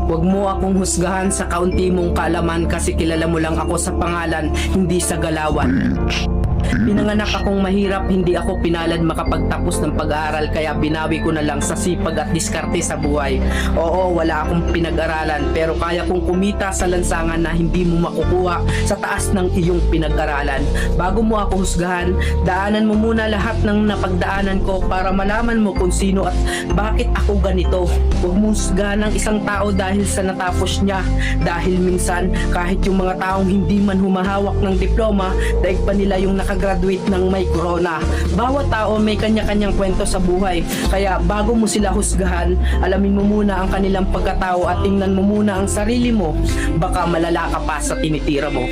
Huwag mo akong husgahan sa kaunti mong kaalaman kasi kilala mo lang ako sa pangalan, hindi sa galawan. Pinanganak akong mahirap, hindi ako pinalad makapagtapos ng pag-aaral kaya binawi ko na lang sa sipag at diskarte sa buhay. Oo, wala akong pinag-aralan pero kaya kong kumita sa lansangan na hindi mo makukuha sa taas ng iyong pinag-aralan. Bago mo ako husgahan, daanan mo muna lahat ng napagdaanan ko para malaman mo kung sino at bakit ako ganito. Huwag mo husgahan ng isang tao dahil sa natapos niya. Dahil minsan, kahit yung mga taong hindi man humahawak ng diploma, daig pa nila yung nakagraduate ng may corona. Bawat tao may kanya-kanyang kwento sa buhay. Kaya bago mo sila husgahan, alamin mo muna ang kanilang pagkatao at tingnan mo muna ang sarili mo. Baka malala ka pa sa tinitira mo.